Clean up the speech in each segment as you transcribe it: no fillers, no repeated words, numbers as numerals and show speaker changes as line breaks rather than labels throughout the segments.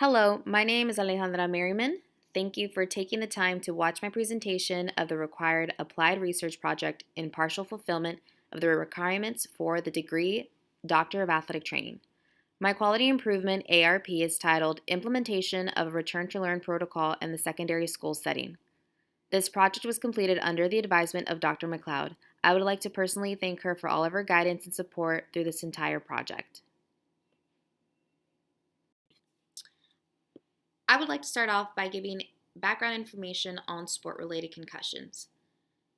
Hello, my name is Alejandra Merriman. Thank you for taking the time to watch my presentation of the required applied research project in partial fulfillment of the requirements for the degree Doctor of Athletic Training. My quality improvement ARP is titled Implementation of a Return to Learn Protocol in the Secondary School Setting. This project was completed under the advisement of Dr. McLeod. I would like to personally thank her for all of her guidance and support through this entire project. I would like to start off by giving background information on sport-related concussions.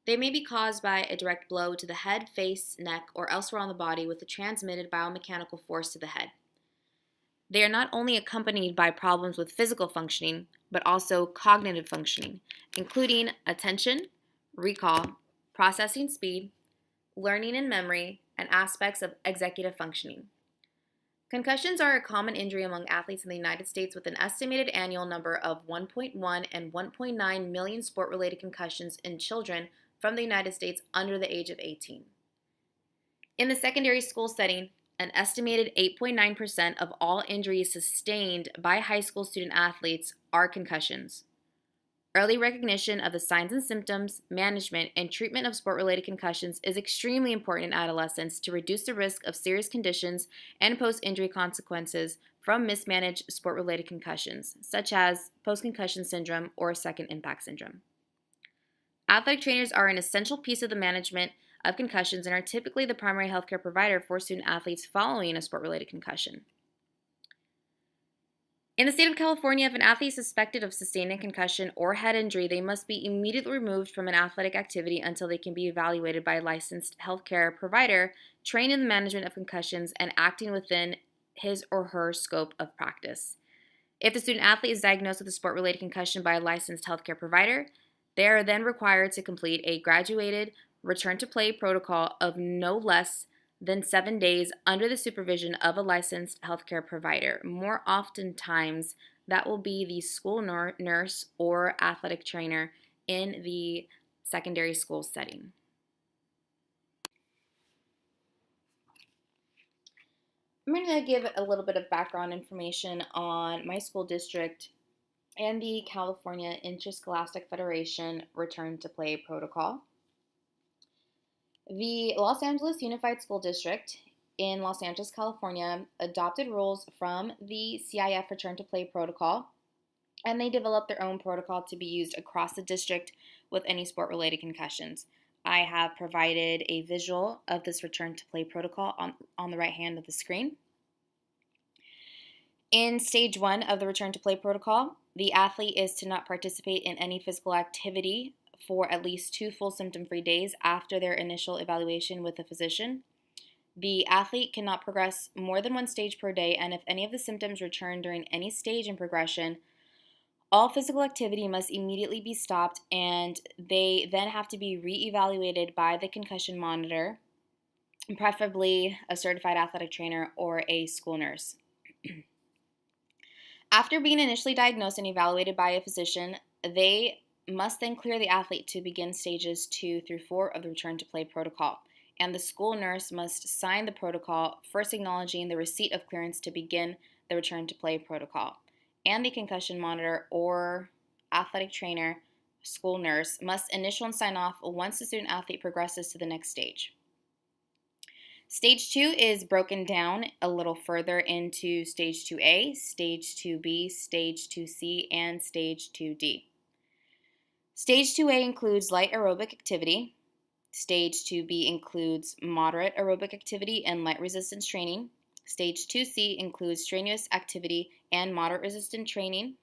They may be caused by a direct blow to the head, face, neck, or elsewhere on the body with a transmitted biomechanical force to the head. They are not only accompanied by problems with physical functioning, but also cognitive functioning, including attention, recall, processing speed, learning and memory, and aspects of executive functioning. Concussions are a common injury among athletes in the United States, with an estimated annual number of 1.1 and 1.9 million sport-related concussions in children from the United States under the age of 18. In the secondary school setting, an estimated 8.9% of all injuries sustained by high school student athletes are concussions. Early recognition of the signs and symptoms, management, and treatment of sport-related concussions is extremely important in adolescence to reduce the risk of serious conditions and post-injury consequences from mismanaged sport-related concussions, such as post-concussion syndrome or second impact syndrome. Athletic trainers are an essential piece of the management of concussions and are typically the primary healthcare provider for student athletes following a sport-related concussion. In the state of California, if an athlete is suspected of sustaining a concussion or head injury, they must be immediately removed from an athletic activity until they can be evaluated by a licensed healthcare provider trained in the management of concussions and acting within his or her scope of practice. If the student athlete is diagnosed with a sport-related concussion by a licensed healthcare provider, they are then required to complete a graduated return-to-play protocol of no less than 7 days under the supervision of a licensed healthcare provider. More oftentimes, that will be the school nurse or athletic trainer in the secondary school setting. I'm going to give a little bit of background information on my school district and the California Interscholastic Federation Return to Play protocol. The Los Angeles Unified School District in Los Angeles, California, adopted rules from the CIF Return to Play protocol, and they developed their own protocol to be used across the district with any sport-related concussions. I have provided a visual of this Return to Play protocol on the right hand of the screen. In stage 1 of the Return to Play protocol, the athlete is to not participate in any physical activity for at least 2 full symptom-free days after their initial evaluation with a physician. The athlete cannot progress more than 1 stage per day, and if any of the symptoms return during any stage in progression, all physical activity must immediately be stopped, and they then have to be re-evaluated by the concussion monitor, preferably a certified athletic trainer or a school nurse. After being initially diagnosed and evaluated by a physician, they must then clear the athlete to begin stages 2 through 4 of the Return to Play protocol, and the school nurse must sign the protocol, first acknowledging the receipt of clearance to begin the Return to Play protocol. And the concussion monitor or athletic trainer, school nurse, must initial and sign off once the student athlete progresses to the next stage. Stage 2 is broken down a little further into Stage 2A, Stage 2B, Stage 2C, and Stage 2D. Stage 2A includes light aerobic activity. Stage 2B includes moderate aerobic activity and light resistance training. Stage 2C includes strenuous activity and moderate resistance training.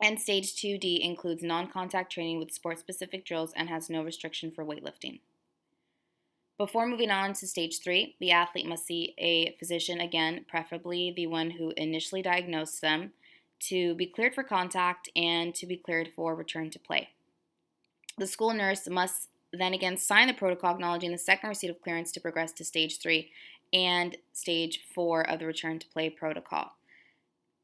And Stage 2D includes non-contact training with sport-specific drills and has no restriction for weightlifting. Before moving on to Stage 3, the athlete must see a physician again, preferably the one who initially diagnosed them, to be cleared for contact and to be cleared for return to play. The school nurse must then again sign the protocol acknowledging the second receipt of clearance to progress to Stage 3 and Stage 4 of the Return to Play protocol.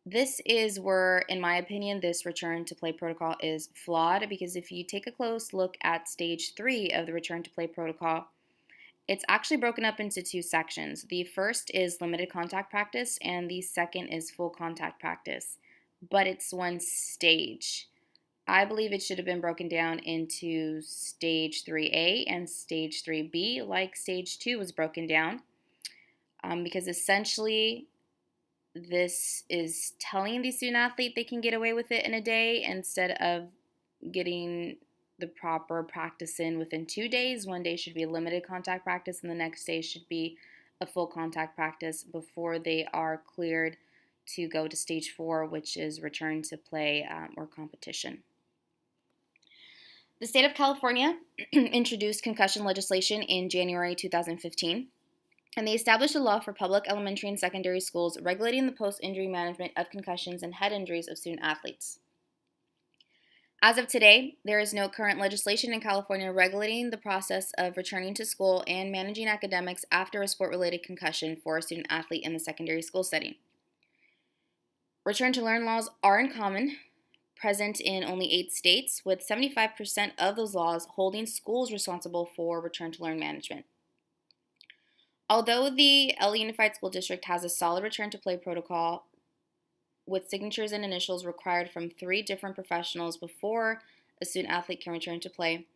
This is where, in my opinion, this Return to Play protocol is flawed, because if you take a close look at Stage 3 of the Return to Play protocol, it's actually broken up into 2 sections. The first is limited contact practice, and the second is full contact practice. but it's one stage. I believe it should have been broken down into stage 3A and stage 3B, like stage 2 was broken down, because essentially this is telling the student athlete they can get away with it in a day instead of getting the proper practice in within 2 days. One day should be limited contact practice, and the next day should be a full contact practice before they are cleared to go to stage 4, which is return to play or competition. The state of California introduced concussion legislation in January 2015, and they established a law for public elementary and secondary schools regulating the post-injury management of concussions and head injuries of student athletes. As of today, there is no current legislation in California regulating the process of returning to school and managing academics after a sport-related concussion for a student athlete in the secondary school setting. Return to learn laws are in common, present in only 8 states, with 75% of those laws holding schools responsible for return to learn management. Although the LA Unified School District has a solid return to play protocol with signatures and initials required from 3 different professionals before a student athlete can return to play,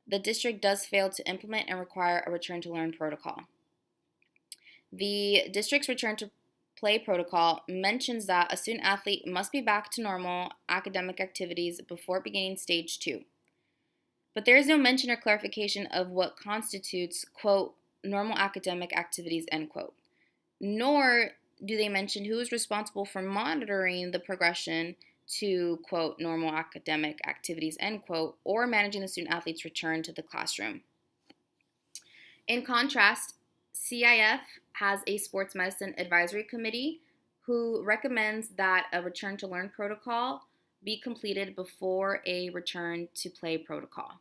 the district does fail to implement and require a return to learn protocol. The district's return to play protocol mentions that a student athlete must be back to normal academic activities before beginning stage 2. But there is no mention or clarification of what constitutes, quote, normal academic activities, end quote. Nor do they mention who is responsible for monitoring the progression to, quote, normal academic activities, end quote, or managing the student athlete's return to the classroom. In contrast, CIF has a sports medicine advisory committee who recommends that a return to learn protocol be completed before a return to play protocol.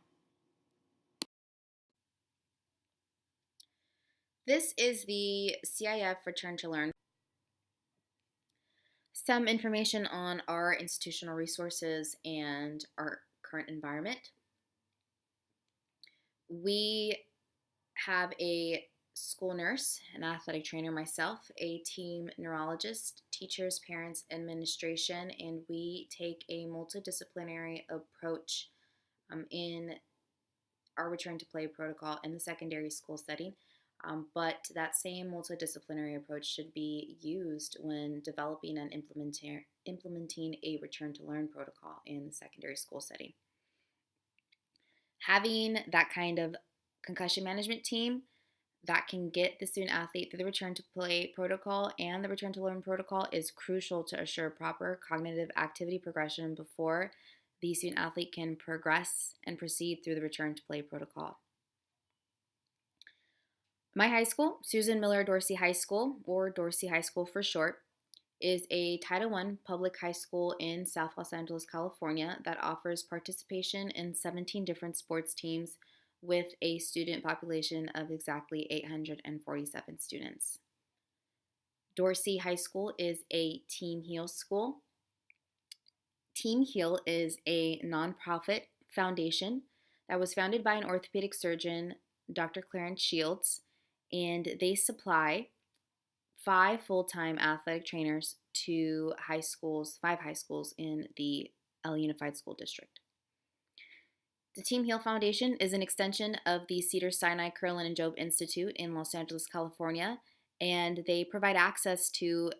This is the CIF return to learn. Some information on our institutional resources and our current environment. We have a school nurse, an athletic trainer, myself, a team neurologist, teachers, parents, administration, and we take a multidisciplinary approach in our return to play protocol in the secondary school setting. But that same multidisciplinary approach should be used when developing and implementing a return to learn protocol in the secondary school setting. Having that kind of concussion management team that can get the student athlete through the return to play protocol and the return to learn protocol is crucial to assure proper cognitive activity progression before the student athlete can progress and proceed through the return to play protocol. My high school, Susan Miller Dorsey High School, or Dorsey High School for short, is a Title I public high school in South Los Angeles, California that offers participation in 17 different sports teams with a student population of exactly 847 students. Dorsey High School is a Team Heal school. Team Heal is a nonprofit foundation that was founded by an orthopedic surgeon, Dr. Clarence Shields, and they supply 5 full-time athletic trainers to 5 high schools in the LA Unified School District. The Team Heal Foundation is an extension of the Cedars-Sinai Carolyn and Job Institute in Los Angeles, California, and they provide access to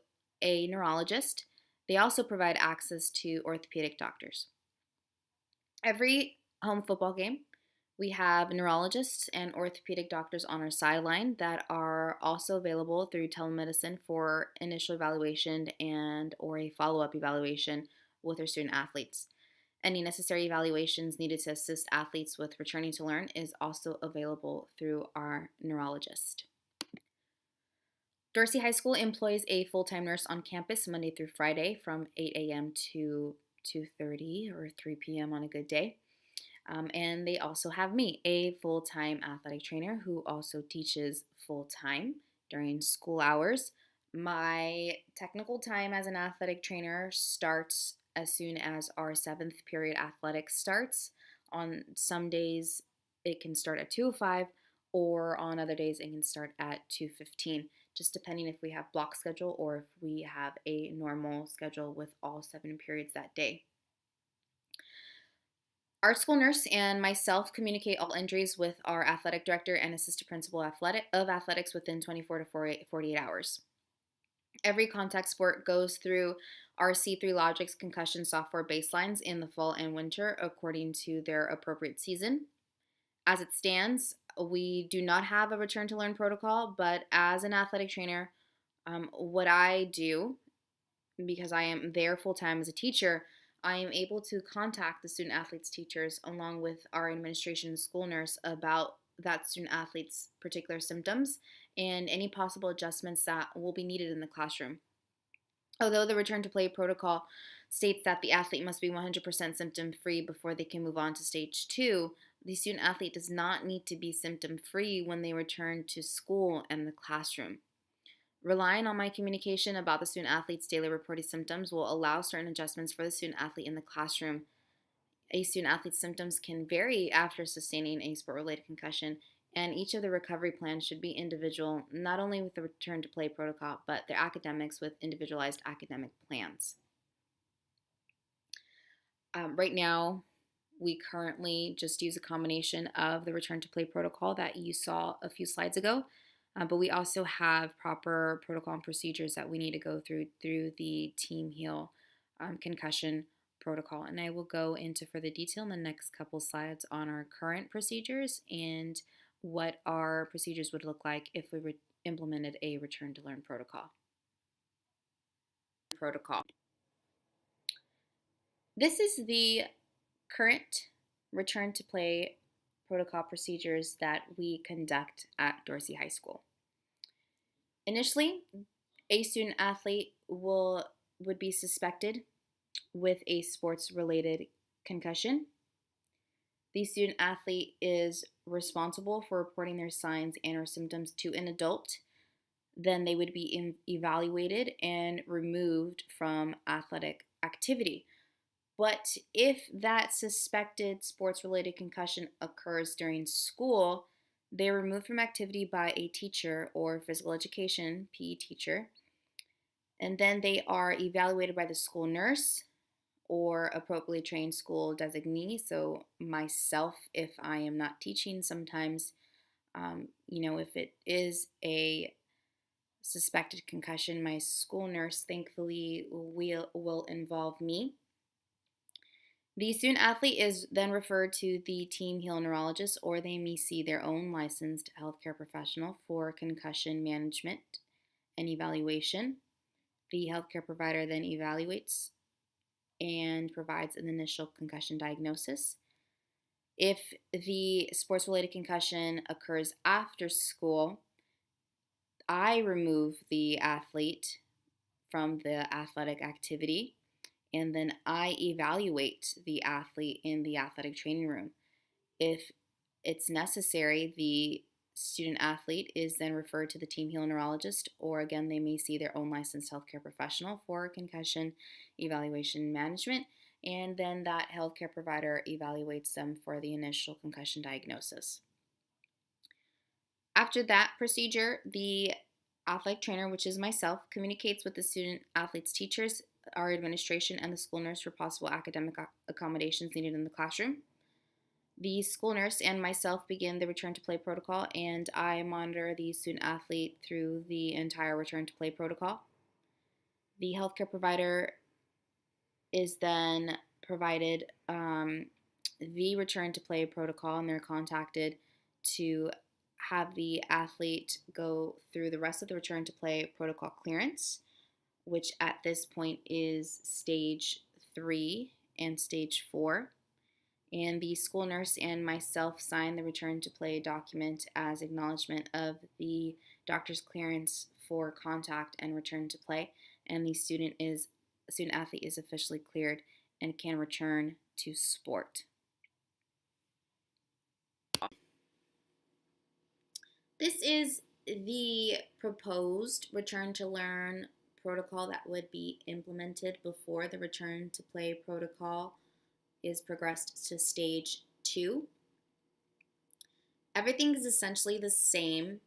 a neurologist. They also provide access to orthopedic doctors. Every home football game, we have neurologists and orthopedic doctors on our sideline that are also available through telemedicine for initial evaluation and or a follow-up evaluation with our student athletes. Any necessary evaluations needed to assist athletes with returning to learn is also available through our neurologist. Dorsey High School employs a full-time nurse on campus Monday through Friday from 8 a.m. to 2:30 or 3 p.m. on a good day. And they also have me, a full-time athletic trainer who also teaches full-time during school hours. My technical time as an athletic trainer starts as soon as our 7th period athletics starts. On some days, it can start at 2:05, or on other days, it can start at 2:15, just depending if we have block schedule or if we have a normal schedule with all 7 periods that day. Our school nurse and myself communicate all injuries with our athletic director and assistant principal of athletics within 24 to 48 hours. Every contact sport goes through our C3 Logix concussion software baselines in the fall and winter according to their appropriate season. As it stands, we do not have a return to learn protocol, but as an athletic trainer, what I do, because I am there full time as a teacher, I am able to contact the student athletes teachers along with our administration and school nurse about that student athlete's particular symptoms and any possible adjustments that will be needed in the classroom. Although the return to play protocol states that the athlete must be 100% symptom free before they can move on to stage 2, the student athlete does not need to be symptom free when they return to school and the classroom. Relying on my communication about the student athlete's daily reported symptoms will allow certain adjustments for the student athlete in the classroom. A student athlete's symptoms can vary after sustaining a sport-related concussion, and each of the recovery plans should be individual, not only with the return to play protocol, but their academics with individualized academic plans. Right now, we currently just use a combination of the return to play protocol that you saw a few slides ago, but we also have proper protocol and procedures that we need to go through the Team Heal concussion protocol. And I will go into further detail in the next couple slides on our current procedures and what our procedures would look like if we implemented a return to learn protocol. This is the current return to play protocol procedures that we conduct at Dorsey High School. Initially, a student athlete would be suspected with a sports-related concussion. The student athlete is responsible for reporting their signs and or symptoms to an adult. Then they would be evaluated and removed from athletic activity. But if that suspected sports-related concussion occurs during school, they're removed from activity by a teacher or physical education PE teacher. And then they are evaluated by the school nurse or appropriately trained school designee. So myself, if I am not teaching, sometimes, if it is a suspected concussion, my school nurse thankfully will involve me. The student athlete is then referred to the Team Heal neurologist, or they may see their own licensed healthcare professional for concussion management and evaluation. The healthcare provider then evaluates and provides an initial concussion diagnosis. If the sports-related concussion occurs after school, I remove the athlete from the athletic activity, and then I evaluate the athlete in the athletic training room. If it's necessary, the student athlete is then referred to the Team Heal neurologist, or again, they may see their own licensed healthcare professional for concussion evaluation management, and then that healthcare provider evaluates them for the initial concussion diagnosis. After that procedure, the athletic trainer, which is myself, communicates with the student athlete's teachers, our administration, and the school nurse for possible academic accommodations needed in the classroom. The school nurse and myself begin the return to play protocol, and I monitor the student athlete through the entire return to play protocol. The healthcare provider is then provided the return to play protocol, and they're contacted to have the athlete go through the rest of the return to play protocol clearance, which at this point is stage 3 and stage 4. And the school nurse and myself sign the return to play document as acknowledgement of the doctor's clearance for contact and return to play, and the student athlete is officially cleared and can return to sport. This is the proposed return to learn protocol that would be implemented before the return to play protocol is progressed to stage 2. Everything is essentially the same,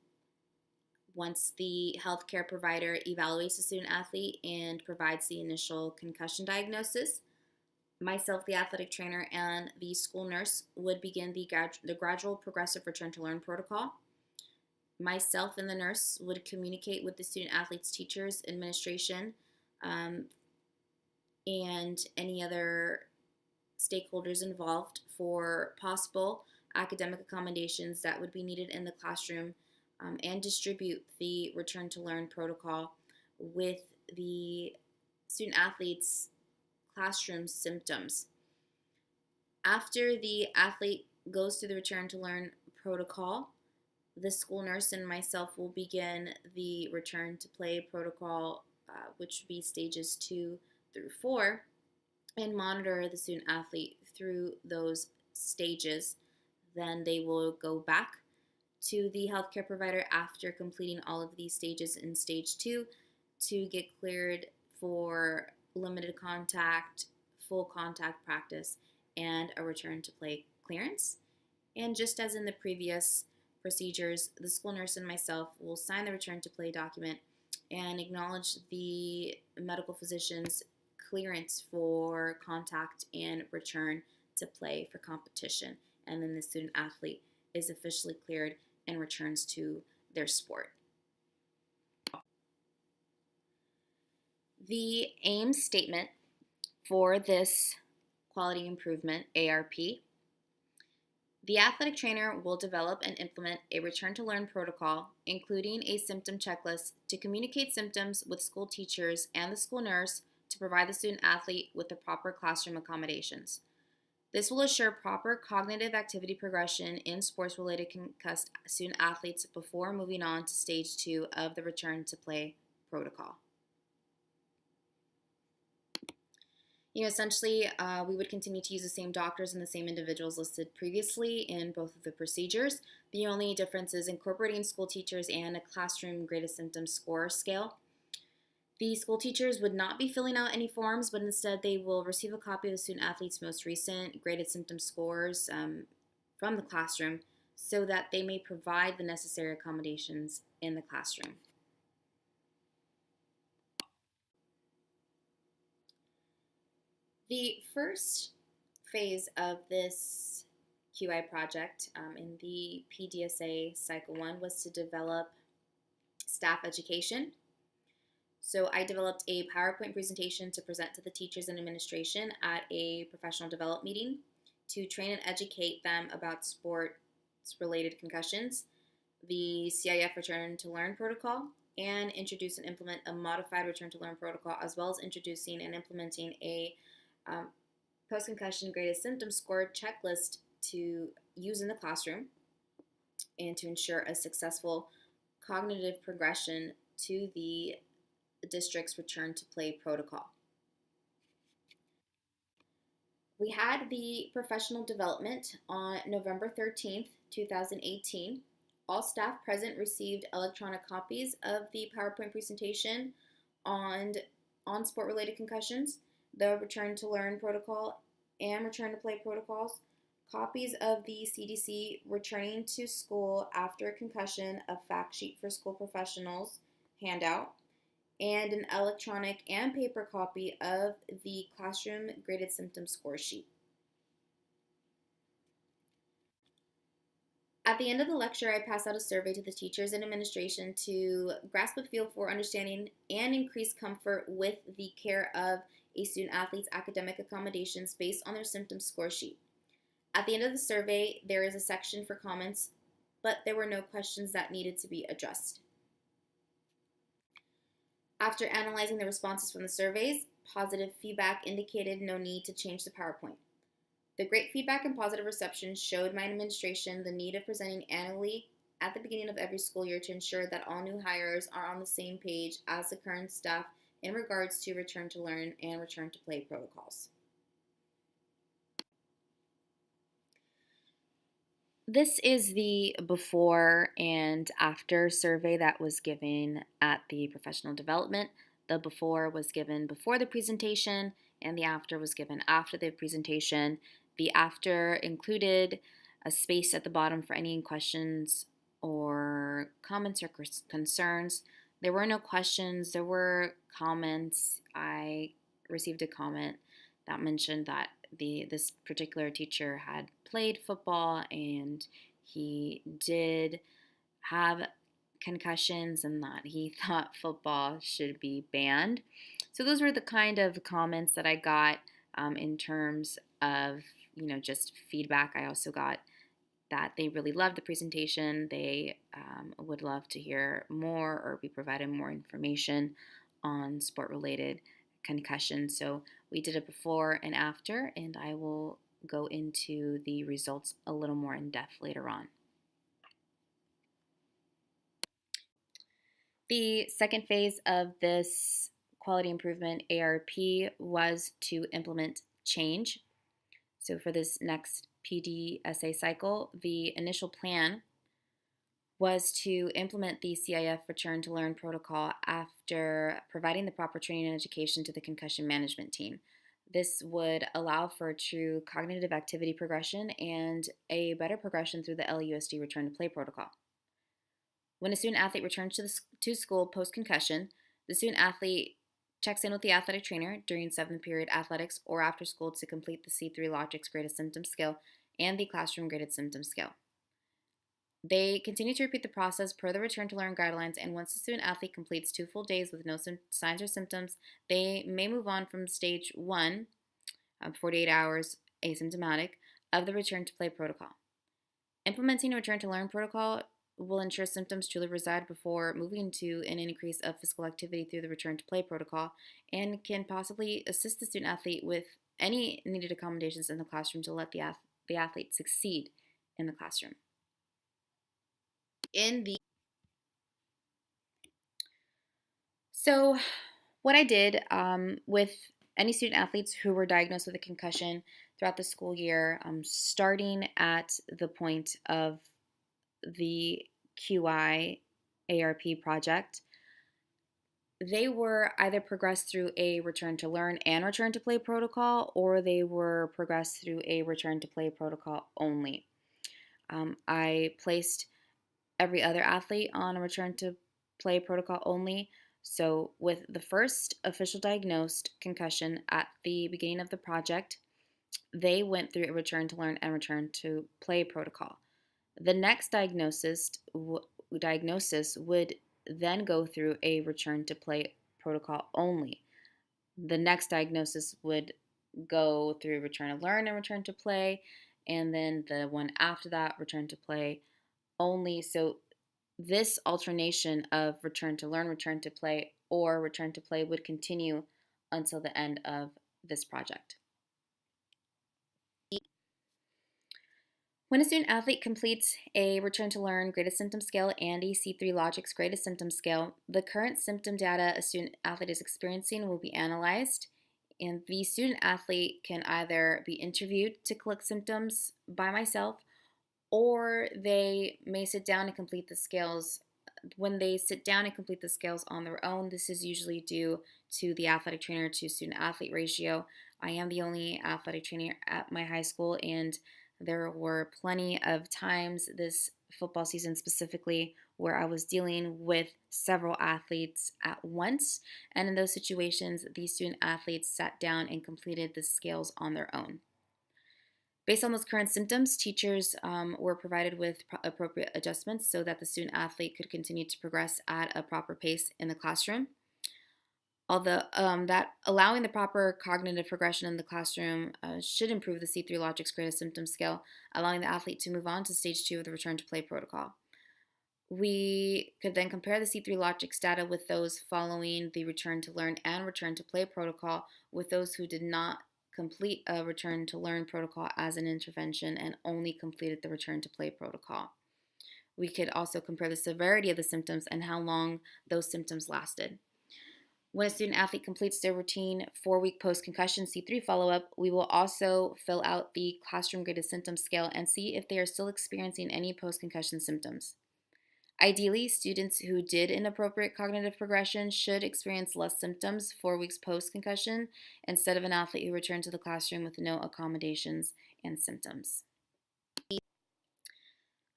once the healthcare provider evaluates the student athlete and provides the initial concussion diagnosis, myself, the athletic trainer, and the school nurse would begin the gradual progressive return to learn protocol. Myself and the nurse would communicate with the student athlete's teachers, administration, and any other stakeholders involved for possible academic accommodations that would be needed in the classroom, and distribute the return to learn protocol with the student athlete's classroom symptoms. After the athlete goes through the return to learn protocol, the school nurse and myself will begin the return to play protocol, which would be stages 2 through 4, and monitor the student athlete through those stages. Then they will go back to the healthcare provider after completing all of these stages in stage 2 to get cleared for limited contact, full contact practice, and a return to play clearance. And just as in the previous procedures, the school nurse and myself will sign the return to play document and acknowledge the medical physician's clearance for contact and return to play for competition. And then the student athlete is officially cleared and returns to their sport. The aim statement for this quality improvement, ARP: the athletic trainer will develop and implement a return to learn protocol, including a symptom checklist to communicate symptoms with school teachers and the school nurse to provide the student athlete with the proper classroom accommodations. This will assure proper cognitive activity progression in sports-related concussed student athletes before moving on to stage 2 of the return to play protocol. Essentially, we would continue to use the same doctors and the same individuals listed previously in both of the procedures. The only difference is incorporating school teachers and a classroom greatest symptom score scale. The school teachers would not be filling out any forms, but instead they will receive a copy of the student athlete's most recent graded symptom scores from the classroom so that they may provide the necessary accommodations in the classroom. The first phase of this QI project in the PDSA Cycle 1 was to develop staff education. So I developed a PowerPoint presentation to present to the teachers and administration at a professional development meeting to train and educate them about sports-related concussions, the CIF Return to Learn protocol, and introduce and implement a modified Return to Learn protocol, as well as introducing and implementing a post-concussion graded symptom score checklist to use in the classroom and to ensure a successful cognitive progression to the district's return to play protocol. We had the professional development on November 13th, 2018. All staff present received electronic copies of the PowerPoint presentation on sport-related concussions, the return to learn protocol, and return to play protocols, copies of the CDC returning to school after a concussion, a fact sheet for school professionals handout, and an electronic and paper copy of the classroom graded symptom score sheet. At the end of the lecture, I passed out a survey to the teachers and administration to grasp a feel for understanding and increase comfort with the care of a student athlete's academic accommodations based on their symptom score sheet. At the end of the survey, there is a section for comments, but there were no questions that needed to be addressed. After analyzing the responses from the surveys, positive feedback indicated no need to change the PowerPoint. The great feedback and positive reception showed my administration the need of presenting annually at the beginning of every school year to ensure that all new hires are on the same page as the current staff in regards to return to learn and return to play protocols. This is the before and after survey that was given at the professional development. The before was given before the presentation, and the after was given after the presentation. The after included a space at the bottom for any questions or comments or concerns. There were no questions, there were comments. I received a comment that mentioned that this particular teacher had played football and he did have concussions and that he thought football should be banned. So those were the kind of comments that I got in terms of just feedback. I also got that they really loved the presentation. They would love to hear more or be provided more information on sport-related concussions. So we did a before and after, and I will go into the results a little more in depth later on. The second phase of this quality improvement ARP was to implement change. So for this next PDSA cycle, the initial plan was to implement the CIF Return to Learn protocol after providing the proper training and education to the concussion management team. This would allow for true cognitive activity progression and a better progression through the LUSD Return to Play protocol. When a student athlete returns to school post-concussion, the student athlete checks in with the athletic trainer during 7th period athletics or after school to complete the C3 Logics Graded Symptom Scale and the Classroom Graded Symptom Scale. They continue to repeat the process per the Return to Learn guidelines, and once the student athlete completes 2 full days with no signs or symptoms, they may move on from stage 1, 48 hours asymptomatic, of the Return to Play protocol. Implementing a Return to Learn protocol will ensure symptoms truly reside before moving to an increase of physical activity through the Return to Play protocol, and can possibly assist the student athlete with any needed accommodations in the classroom to let the athlete succeed in the classroom. So what I did with any student athletes who were diagnosed with a concussion throughout the school year, starting at the point of the QI ARP project, they were either progressed through a Return to Learn and Return to Play protocol, or they were progressed through a Return to Play protocol only. I placed every other athlete on a Return to Play protocol only. So with the first official diagnosed concussion at the beginning of the project, they went through a Return to Learn and Return to Play protocol. The next diagnosis would then go through a Return to Play protocol only. The next diagnosis would go through Return to Learn and Return to Play, and then the one after that, Return to Play only. So this alternation of Return to Learn, Return to Play, or Return to Play would continue until the end of this project. When a student athlete completes a Return to Learn Graded Symptom Scale and a C3 Logics Graded Symptom Scale, the current symptom data a student athlete is experiencing will be analyzed, and the student athlete can either be interviewed to collect symptoms by myself, or they may sit down and complete the scales. When they sit down and complete the scales on their own, this is usually due to the athletic trainer to student athlete ratio. I am the only athletic trainer at my high school, and there were plenty of times this football season specifically where I was dealing with several athletes at once, and in those situations, these student athletes sat down and completed the scales on their own. Based on those current symptoms, teachers were provided with appropriate adjustments so that the student athlete could continue to progress at a proper pace in the classroom. Although that allowing the proper cognitive progression in the classroom should improve the C3 Logics Graded Symptom Scale, allowing the athlete to move on to stage 2 of the Return to Play protocol. We could then compare the C3 Logics data with those following the Return to Learn and Return to Play protocol with those who did not complete a Return to Learn protocol as an intervention and only completed the Return to Play protocol. We could also compare the severity of the symptoms and how long those symptoms lasted. When a student athlete completes their routine 4-week post-concussion C3 follow-up, we will also fill out the Classroom Graded Symptom Scale and see if they are still experiencing any post-concussion symptoms. Ideally, students who did an appropriate cognitive progression should experience less symptoms 4 weeks post-concussion instead of an athlete who returned to the classroom with no accommodations and symptoms.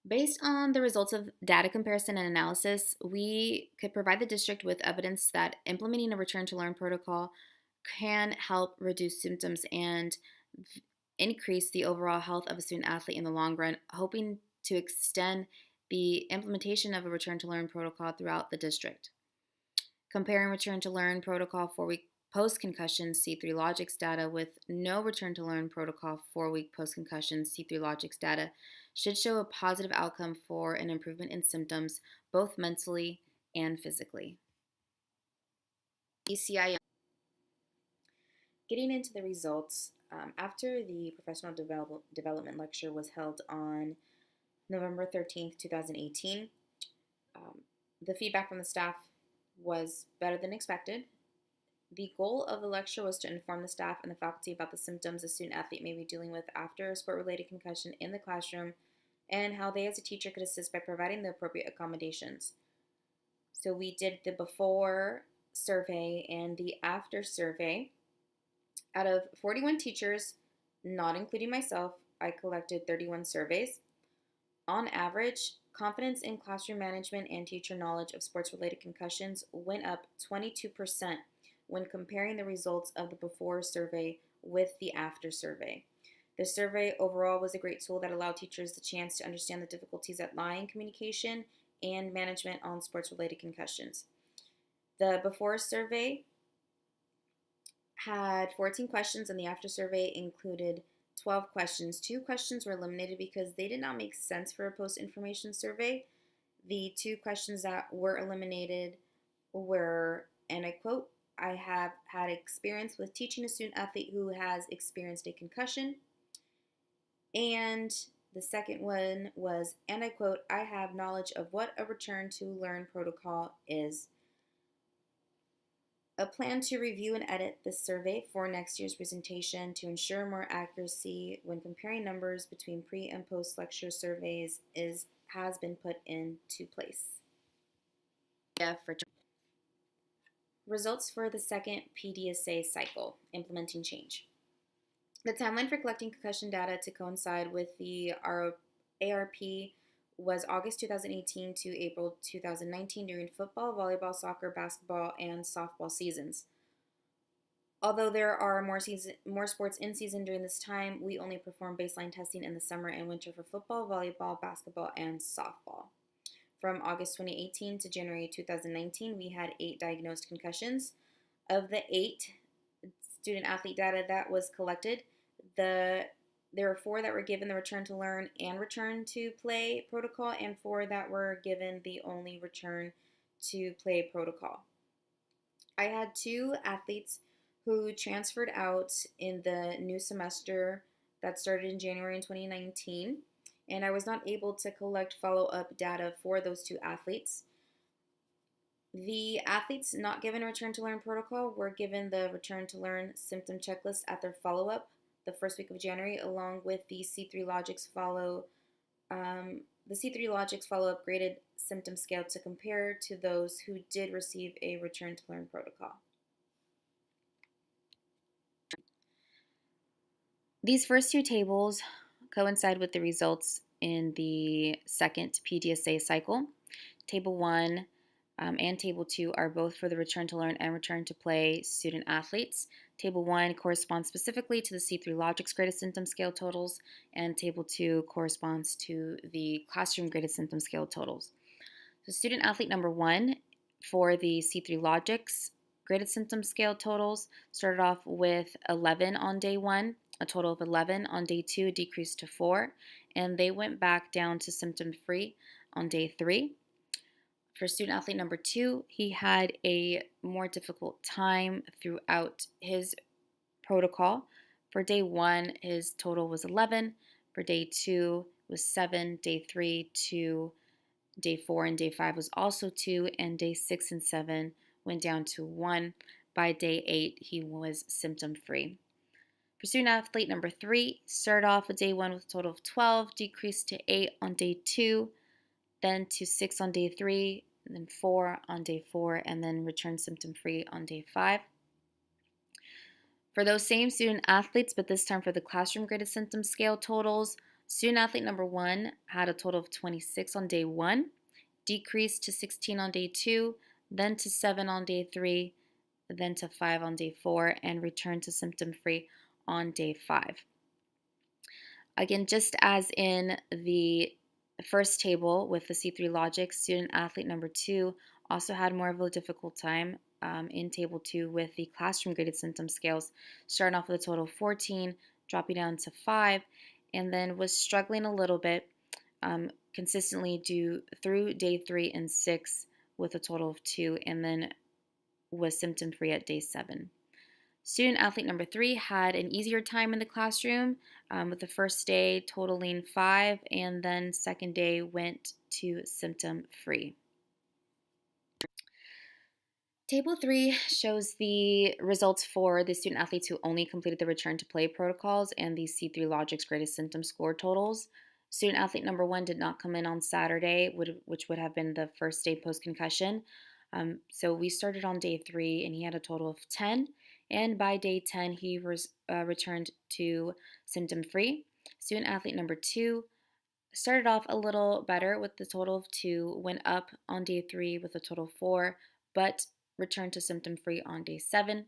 Based on the results of data comparison and analysis, we could provide the district with evidence that implementing a return to learn protocol can help reduce symptoms and increase the overall health of a student athlete in the long run, hoping to extend the implementation of a return to learn protocol throughout the district. Comparing return to learn protocol 4-week post concussion C3 Logics data with no return to learn protocol 4-week post concussion C3 Logics data should show a positive outcome for an improvement in symptoms, both mentally and physically. ECI. Getting into the results, after the professional development lecture was held on November 13th, 2018, the feedback from the staff was better than expected. The goal of the lecture was to inform the staff and the faculty about the symptoms a student athlete may be dealing with after a sport-related concussion in the classroom and how they as a teacher could assist by providing the appropriate accommodations. So we did the before survey and the after survey. Out of 41 teachers, not including myself, I collected 31 surveys. On average, confidence in classroom management and teacher knowledge of sports-related concussions went up 22% when comparing the results of the before survey with the after survey. The survey overall was a great tool that allowed teachers the chance to understand the difficulties that lie in communication and management on sports-related concussions. The before survey had 14 questions, and the after survey included 12 questions. 2 questions were eliminated because they did not make sense for a post-information survey. The 2 questions that were eliminated were, and I quote, "I have had experience with teaching a student athlete who has experienced a concussion." And the second one was, and I quote, "I have knowledge of what a return to learn protocol is." A plan to review and edit this survey for next year's presentation to ensure more accuracy when comparing numbers between pre and post lecture surveys has been put into place. Results for the second PDSA cycle, implementing change. The timeline for collecting concussion data to coincide with the ARP was August 2018 to April 2019 during football, volleyball, soccer, basketball, and softball seasons. Although there are more sports in season during this time, we only perform baseline testing in the summer and winter for football, volleyball, basketball, and softball. From August 2018 to January 2019, we had 8 diagnosed concussions. Of the 8 student athlete data that was collected, there were 4 that were given the return to learn and return to play protocol, and 4 that were given the only return to play protocol. I had 2 athletes who transferred out in the new semester that started in January in 2019, and I was not able to collect follow-up data for those 2 athletes. The athletes not given a return to learn protocol were given the return to learn symptom checklist at their follow-up the first week of January, along with the C3 Logics follow-up graded symptom scale to compare to those who did receive a return to learn protocol. These first 2 tables coincide with the results in the second PDSA cycle. Table 1 and Table 2 are both for the return to learn and return to play student athletes. Table 1 corresponds specifically to the C3 Logics graded symptom scale totals, and Table 2 corresponds to the classroom graded symptom scale totals. So student athlete number 1 for the C3 Logics graded symptom scale totals started off with 11 on day 1, a total of 11 on day 2, decreased to 4, and they went back down to symptom free on day 3. For student athlete number 2, he had a more difficult time throughout his protocol. For day 1, his total was 11. For day 2 was 7. Day 3, 2. Day 4 and day 5 was also 2. And day 6 and 7 went down to 1. By day 8, he was symptom free. For student athlete number 3, started off with day 1 with a total of 12, decreased to 8 on day 2, then to 6 on day 3, and then 4 on day 4, and then returned symptom-free on day 5. For those same student athletes, but this time for the classroom graded symptom scale totals, Student athlete number 1 had a total of 26 on day 1, decreased to 16 on day 2, then to 7 on day 3, then to 5 on day 4, and returned to symptom-free on day 5. Again, just as in the first table with the C3 logic, student athlete number 2 also had more of a difficult time in table 2 with the classroom graded symptom scales, starting off with a total of 14, dropping down to 5, and then was struggling a little bit consistently through day 3 and 6 with a total of 2, and then was symptom free at day 7. Student athlete number 3 had an easier time in the classroom with the first day totaling 5, and then second day went to symptom free. Table 3 shows the results for the student athletes who only completed the return to play protocols and the C3 Logics greatest symptom score totals. Student athlete number 1 did not come in on Saturday, which would have been the first day post-concussion. So we started on day 3, and he had a total of 10. And by day 10, he returned to symptom-free. Student athlete number 2 started off a little better with the total of 2, went up on day 3 with a total of 4, but returned to symptom-free on day 7.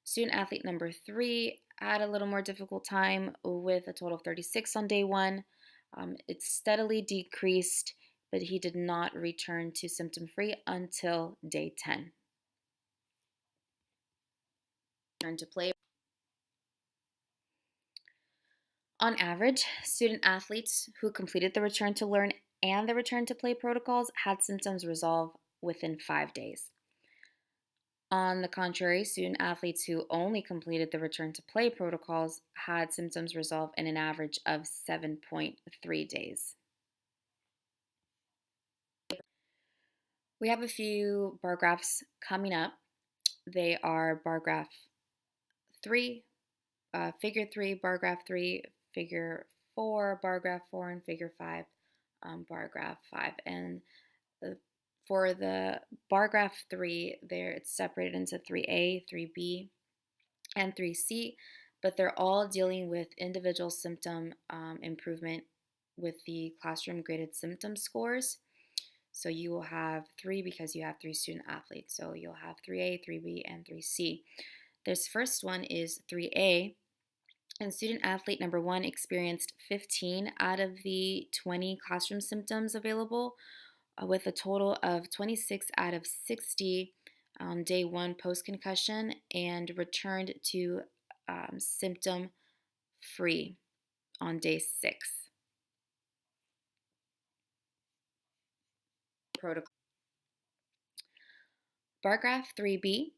Student athlete number 3 had a little more difficult time with a total of 36 on day 1. It steadily decreased, but he did not return to symptom-free until day 10. Return to play. On average, student athletes who completed the return to learn and the return to play protocols had symptoms resolve within 5 days. On the contrary, student athletes who only completed the return to play protocols had symptoms resolve in an average of 7.3 days. We have a few bar graphs coming up. They are bar graph 3, figure 3, bar graph 3, figure 4, bar graph 4, and figure 5, bar graph 5. And for the bar graph 3, it's separated into 3A, 3B, and 3C, but they're all dealing with individual symptom improvement with the classroom graded symptom scores. So you will have 3 because you have 3 student athletes. So you'll have 3A, 3B, and 3C. This first one is 3A, and student athlete number 1 experienced 15 out of the 20 classroom symptoms available, with a total of 26 out of 60 on day 1 post-concussion, and returned to symptom-free on day 6. Protocol. Bar graph 3B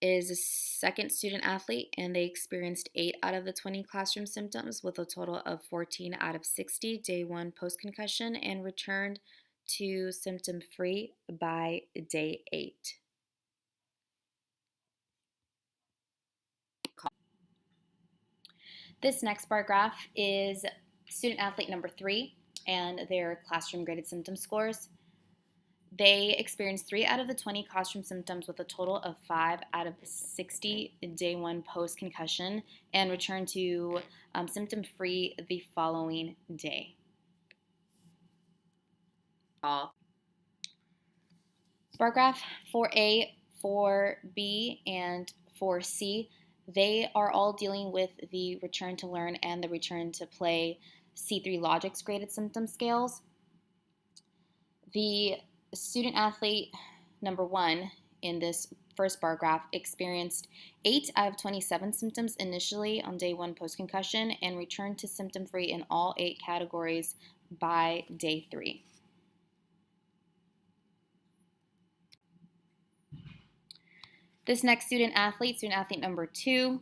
is a second student athlete, and they experienced 8 out of the 20 classroom symptoms with a total of 14 out of 60 day 1 post-concussion, and returned to symptom-free by day 8. This next bar graph is student athlete number 3 and their classroom graded symptom scores. They experienced 3 out of the 20 classroom symptoms with a total of 5 out of 60 day 1 post-concussion, and returned to symptom-free the following day. Bar graph 4A, 4B, and 4C, they are all dealing with the return to learn and the return to play C3 Logics graded symptom scales. The student athlete number 1 in this first bar graph experienced 8 out of 27 symptoms initially on day 1 post-concussion, and returned to symptom-free in all 8 categories by day 3. This next student athlete number 2,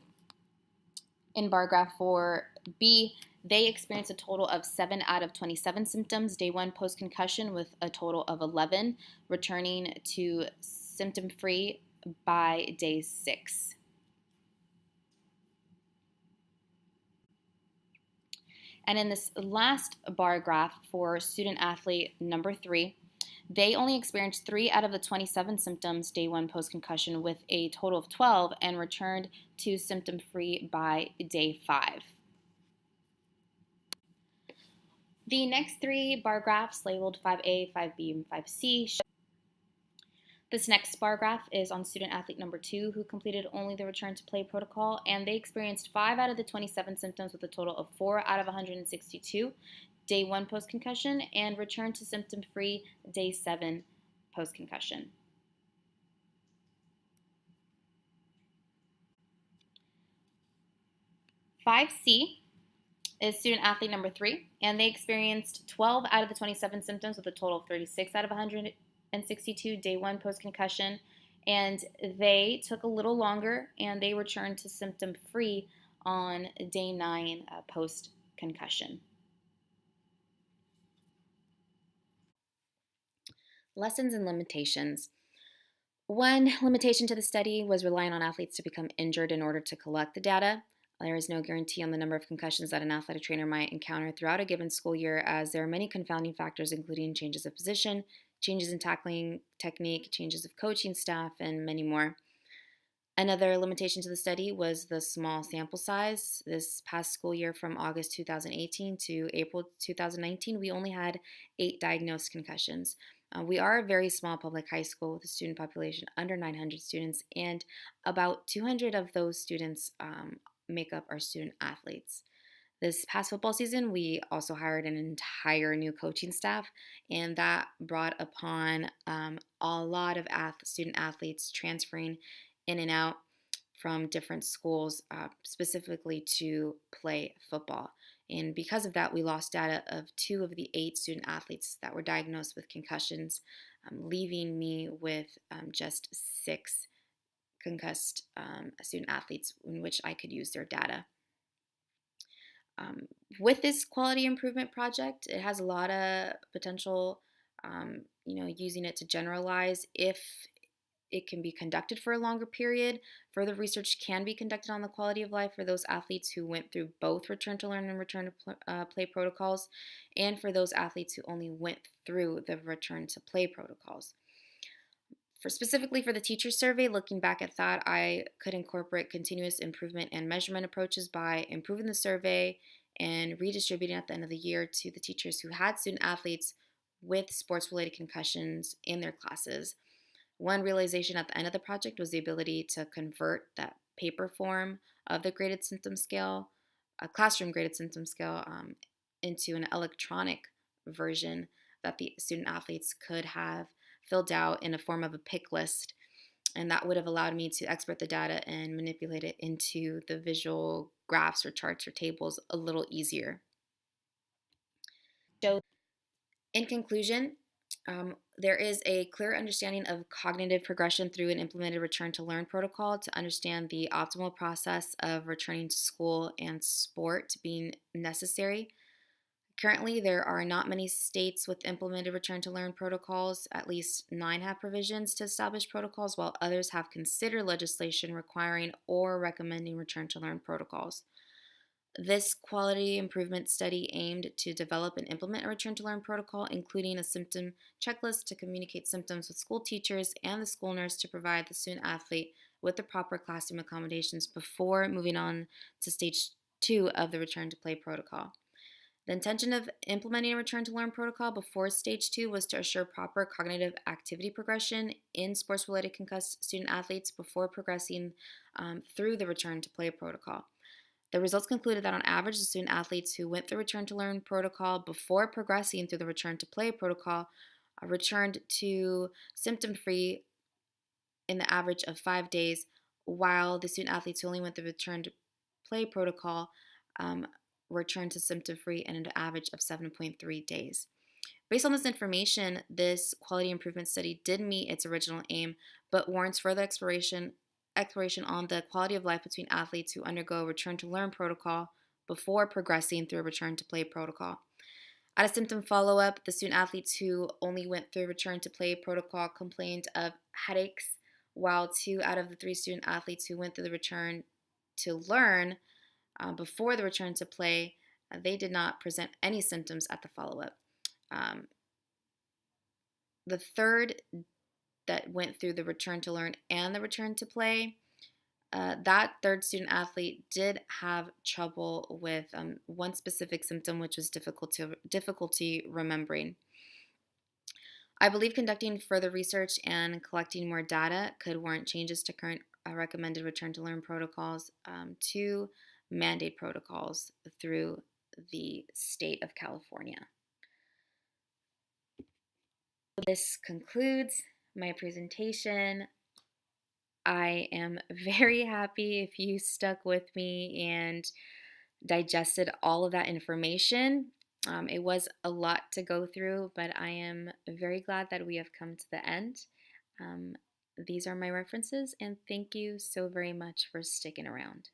in bar graph 4B, they experienced a total of 7 out of 27 symptoms day 1 post-concussion, with a total of 11, returning to symptom-free by day 6. And in this last bar graph for student athlete number 3, they only experienced 3 out of the 27 symptoms day 1 post-concussion, with a total of 12, and returned to symptom-free by day 5. The next three bar graphs labeled 5A, 5B, and 5C. This next bar graph is on student athlete number 2 who completed only the return to play protocol, and they experienced 5 out of the 27 symptoms with a total of 4 out of 162 day 1 post-concussion and returned to symptom-free day 7 post-concussion. Five C is student athlete number 3, and they experienced 12 out of the 27 symptoms with a total of 36 out of 162 day 1 post-concussion, and they took a little longer and they returned to symptom-free on day 9 post-concussion. Lessons and limitations. One limitation to the study was relying on athletes to become injured in order to collect the data. There is no guarantee on the number of concussions that an athletic trainer might encounter throughout a given school year, as there are many confounding factors, including changes of position, changes in tackling technique, changes of coaching staff, and many more. Another limitation to the study was the small sample size. This past school year, from August 2018 to April 2019, we only had 8 diagnosed concussions. We are a very small public high school with a student population under 900 students, and about 200 of those students make up our student athletes. This past football season, we also hired an entire new coaching staff, and that brought upon a lot of student athletes transferring in and out from different schools, specifically to play football. And because of that, we lost data of 2 of the 8 student athletes that were diagnosed with concussions, leaving me with just 6 concussed student athletes in which I could use their data. With this quality improvement project, it has a lot of potential, using it to generalize if it can be conducted for a longer period. Further research can be conducted on the quality of life for those athletes who went through both return to learn and return to play protocols, and for those athletes who only went through the return to play protocols. Specifically for the teacher survey, looking back at that, I could incorporate continuous improvement and measurement approaches by improving the survey and redistributing at the end of the year to the teachers who had student athletes with sports-related concussions in their classes. One realization at the end of the project was the ability to convert that paper form of the graded symptom scale, a classroom graded symptom scale, into an electronic version that the student athletes could have filled out in a form of a pick list, and that would have allowed me to export the data and manipulate it into the visual graphs or charts or tables a little easier. So, in conclusion, there is a clear understanding of cognitive progression through an implemented return to learn protocol to understand the optimal process of returning to school and sport being necessary. Currently, there are not many states with implemented return to learn protocols. At least 9 have provisions to establish protocols, while others have considered legislation requiring or recommending return to learn protocols. This quality improvement study aimed to develop and implement a return to learn protocol, including a symptom checklist to communicate symptoms with school teachers and the school nurse to provide the student athlete with the proper classroom accommodations before moving on to stage 2 of the return to play protocol. The intention of implementing a return to learn protocol before stage 2 was to assure proper cognitive activity progression in sports-related concussed student athletes before progressing through the return to play protocol. The results concluded that on average, the student athletes who went through return to learn protocol before progressing through the return to play protocol returned to symptom-free in the average of 5 days, while the student athletes who only went through the return to play protocol returned to symptom-free in an average of 7.3 days. Based on this information, this quality improvement study did meet its original aim, but warrants further exploration on the quality of life between athletes who undergo return to learn protocol before progressing through a return to play protocol. At a symptom follow-up, the student athletes who only went through return to play protocol complained of headaches, while 2 out of the 3 student athletes who went through the return to learn before the return to play, they did not present any symptoms at the follow-up. The third that went through the return to learn and the return to play That third student athlete did have trouble with one specific symptom, which was difficulty remembering. I believe conducting further research and collecting more data could warrant changes to current recommended return to learn protocols to mandate protocols through the state of California. This concludes my presentation. I am very happy if you stuck with me and digested all of that information. It was a lot to go through, but I am very glad that we have come to the end. These are my references, and thank you so very much for sticking around.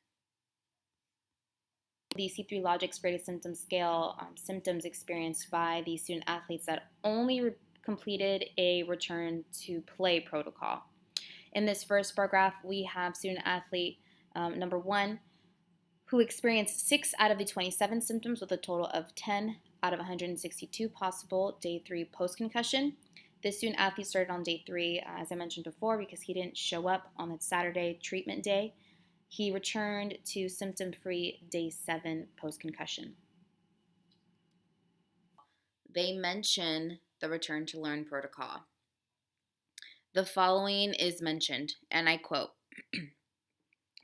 The C3 Logic's Greatest Symptom Scale, symptoms experienced by the student athletes that only completed a return to play protocol. In this first bar graph, we have student athlete number 1, who experienced 6 out of the 27 symptoms with a total of 10 out of 162 possible day 3 post-concussion. This student athlete started on day 3, as I mentioned before, because he didn't show up on the Saturday treatment day. He returned to symptom-free day 7 post-concussion. They mention the return to learn protocol. The following is mentioned, and I quote,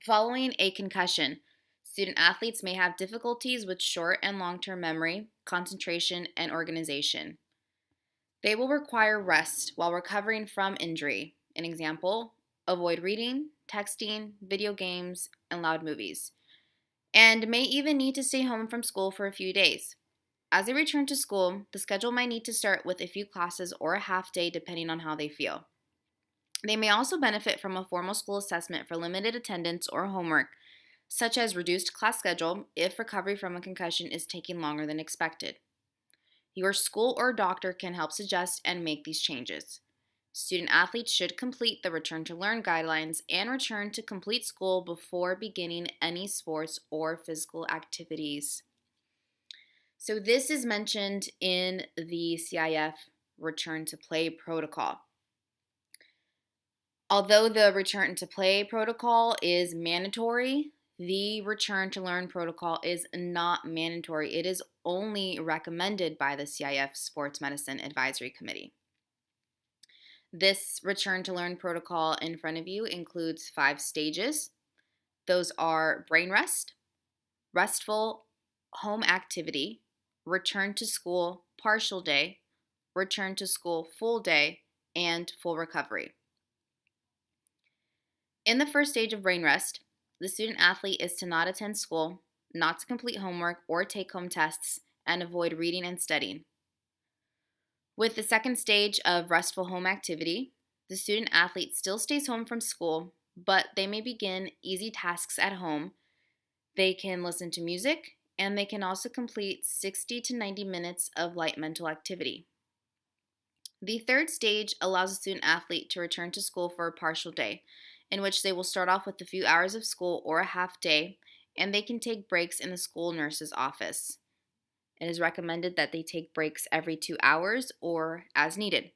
"Following a concussion, student athletes may have difficulties with short and long-term memory, concentration, and organization. They will require rest while recovering from injury. An example, avoid reading, texting, video games, and loud movies, and may even need to stay home from school for a few days. As they return to school, the schedule might need to start with a few classes or a half day depending on how they feel. They may also benefit from a formal school assessment for limited attendance or homework, such as reduced class schedule if recovery from a concussion is taking longer than expected. Your school or doctor can help suggest and make these changes. Student athletes should complete the Return to Learn guidelines and return to complete school before beginning any sports or physical activities." So this is mentioned in the CIF Return to Play protocol. Although the Return to Play protocol is mandatory, the Return to Learn protocol is not mandatory. It is only recommended by the CIF Sports Medicine Advisory Committee. This Return to Learn protocol in front of you includes 5 stages. Those are brain rest, restful home activity, return to school partial day, return to school full day, and full recovery. In the first stage of brain rest, the student athlete is to not attend school, not to complete homework or take-home tests, and avoid reading and studying. With the second stage of restful home activity, the student athlete still stays home from school, but they may begin easy tasks at home. They can listen to music, and they can also complete 60 to 90 minutes of light mental activity. The third stage allows a student athlete to return to school for a partial day, in which they will start off with a few hours of school or a half day, and they can take breaks in the school nurse's office. It is recommended that they take breaks every 2 hours or as needed.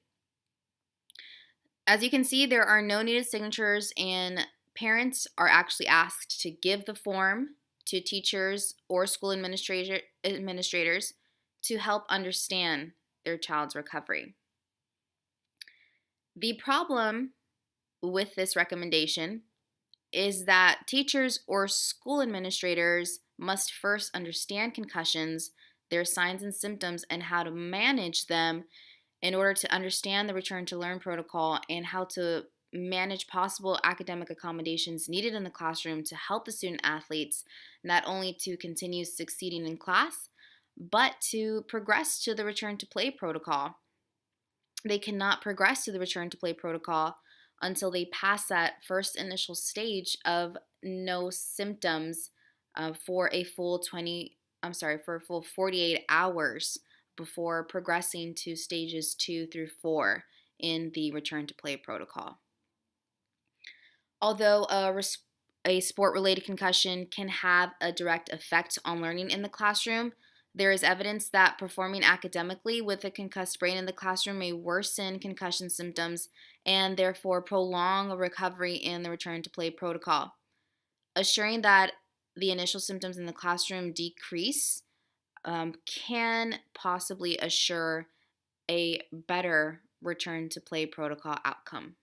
As you can see, there are no needed signatures, and parents are actually asked to give the form to teachers or school administrators to help understand their child's recovery. The problem with this recommendation is that teachers or school administrators must first understand concussions, their signs and symptoms, and how to manage them in order to understand the Return to Learn protocol and how to manage possible academic accommodations needed in the classroom to help the student athletes not only to continue succeeding in class, but to progress to the Return to Play protocol. They cannot progress to the Return to Play protocol until they pass that first initial stage of no symptoms for a full 48 hours before progressing to stages 2 through 4 in the Return to Play protocol. Although a sport-related concussion can have a direct effect on learning in the classroom, there is evidence that performing academically with a concussed brain in the classroom may worsen concussion symptoms and therefore prolong a recovery in the Return to Play protocol. Assuring that the initial symptoms in the classroom decrease can possibly assure a better return to play protocol outcome.